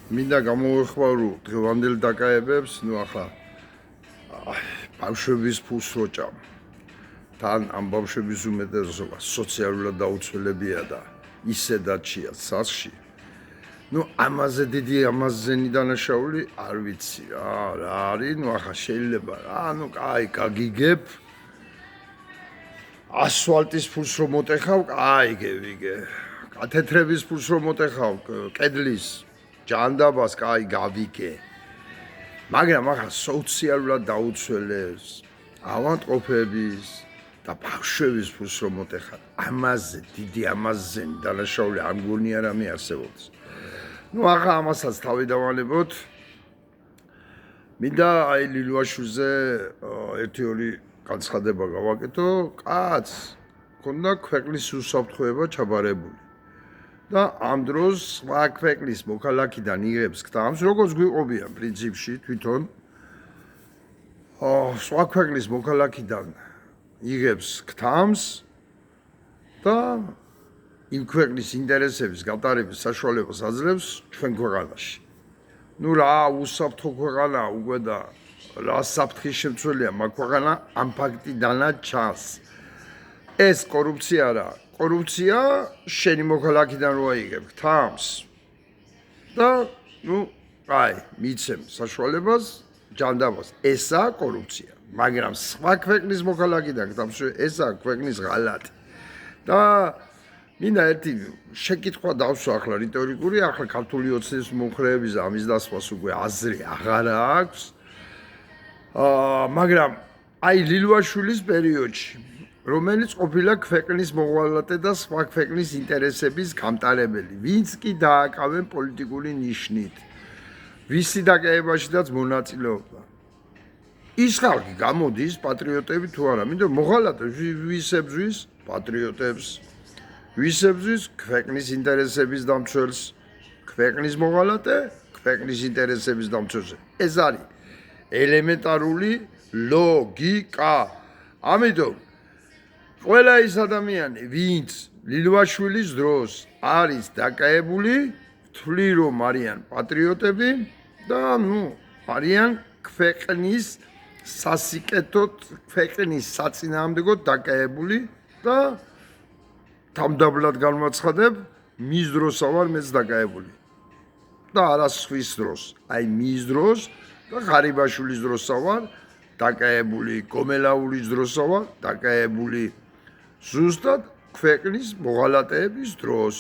მინდა გამოვეხმარო დღევანდელ დაკაებებს, ახლა ბავშვების ფულს როჭამ. თან ამ ბავშვების უმეტესობა სოციალურად დაუცველებია და ისედაჩია სასში. ამაზე დიდი ამაზენი დანაშაული არ ვიცი რა არის, ახლა შეიძლება რა, კაი, გაგიგებ. ასფალტის ფულს რომ მოტეხავ, კაი, გევიგე. კათედრების ფულს რომ მოტეხავ, კედლის ჯანდაბას, კაი, გავიგე. მაგრამ ახლა სოციალურად დაუცველებს, ავადმყოფების და ბავშვების ფულს რომ მოტეხავ, ამაზე დიდი ამაზენი დანაშაული არ მგონია რამე არსებობს. ახლა ამასაც თავი დავალებოთ. მინდა აი ლილვაშვილზე ერთი-ორი განცხადება გავაკეთო. კაც ქონდა ქვეყნის უსაფრთხოება ჩაბარებული. და ამ დროს სხვა ქვეყნის მოქალაქიდან იღებს გთამს, როგორც გვიყვებიან პრინციპში თვითონ. სხვა ქვეყნის მოქალაქიდან იღებს გთამს და იმ ქვეყნის ინტერესების გატარების საშუალებას აძლევს ჩვენ ქვეყანაში. რა უსაფრთხო ქვეყანაა უკვე და რა საფრთხის შემცველია მაგ ქვეყანა ამ ფაქტიდანაც ჩანს. ეს კორუფცია რა? კორუფცია შენი მოქალაქიდან რო აიღებ გთამს და აი მიცემ საშუალებას ჯანდაბას. ესაა კორუფცია. მაგრამ სხვა ქვეყნის მოქალაქიდან გთამს ესაა ქვეყნის ღალატი. და მინდა ერთი შეკითხვა დავსვა ახლა რიტორიკული, ახლა ქართული ოცნების მომხრეების ამის დასვას უკვე აზრი აღარ აქვს. მაგრამ აი ლილვაშვილის პერიოდში, რომელიც ყოფილა ქვეყნის მოღალატე და სხვა ქვეყნის ინტერესების გამტარებელი, ვინც კი დააკავენ პოლიტიკური ნიშნით, ვისი დაკავებაშიც მონაწილეობდა. ის ხალხი გამოდის პატრიოტები თუ არა, მინდა მოღალატებს ვისებზვის პატრიოტებს, ვისებზვის ქვეყნის ინტერესების დამცველს, ქვეყნის მოღალატე, ქვეყნის ინტერესების დამცველს. ეს არის ელემენტარული ლოგიკა. ამიტომ ყველა ის ადამიანი, ვინც ლილვაშვილის დროს არის დაკავებული, ვთვლი რომ არიან პატრიოტები და არიან ქვეყნის სასიკეთოდ, ქვეყნის საწინააღმდეგოდ დაკავებული და თამდაბლად განვაცხადებ, მის დროსა ვარ მეც დაკავებული. და არა სხვის დროს, აი მის დროს და ღარიბაშვილის დროსა ვარ დაკავებული, კომელაურის დროსა ვარ დაკავებული ზუსტად ქვეყნის მოღალატეების დროს.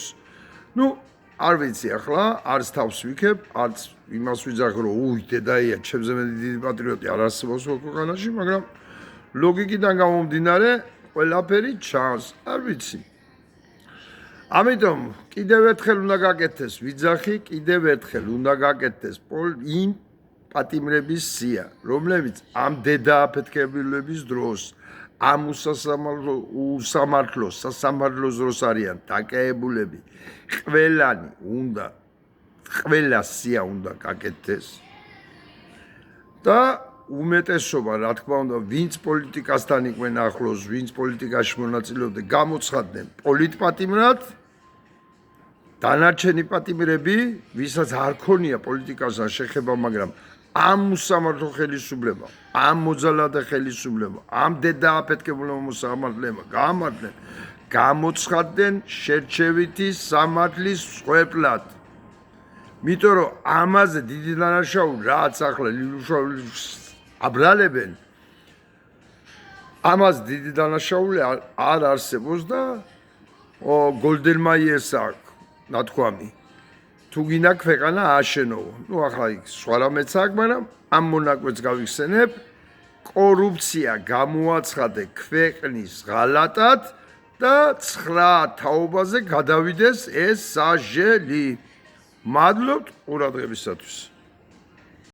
არ ვიცი ახლა, არც თავს ვიქებ, არც იმას ვიძახ, რომ დედაია, ჩემზე მეტი დიდი პატრიოტი არ არსებობს ქვეყანაში, მაგრამ ლოგიკიდან გამომდინარე, ყველაფერი ჩანს, არ ვიცი. ამიტომ კიდევ ერთხელ უნდა გაკეთდეს ვიძახი, კიდევ ერთხელ უნდა გაკეთდეს იმ პატიმრების სია, რომლებიც ამ დედააფეთქებულების დროს, ამ სასამართლოს დროს არიან დაკავებულები, ყველა სია უნდა გაკეთდეს და უმეტესობა, რა თქმა უნდა, ვინც პოლიტიკასთან იყვნენ ახლოს, ვინც პოლიტიკაში მონაწილეობდნენ, გამოცხადდნენ პოლიტპატიმრად. დანარჩენი პატიმრები, ვისაც არ ქონია პოლიტიკასთან შეხება, მაგრამ ამ მოსამართლო ხელისუფლებამ, ამ მოძალადე ხელისუფლებამ, ამ დედააფეთქებულებმა მოსამართლებმა გაამართლნენ, გამოცხადდნენ შერჩევითი სამართლის მსხვერპლად. იმიტომ რომ ამაზე დიდი დანაშაული, რაც ახლა ლილვაშვილს აბრალებენ, ამაზე დიდი დანაშაული არ არსებობს და გოლდენმაიერს აქვს ნათქვამი. თუ გინდა ქვეყანა ააშენო. ახლა სხვა რამეც აქვს, მაგრამ ამ მონაკვეთს გავიხსენებ. კორუფცია გამოაცხადე ქვეყნის ღალატად და 9 თაობაზე გადავიდეს ეს საჟელი. მადლობთ ყურადღებისათვის.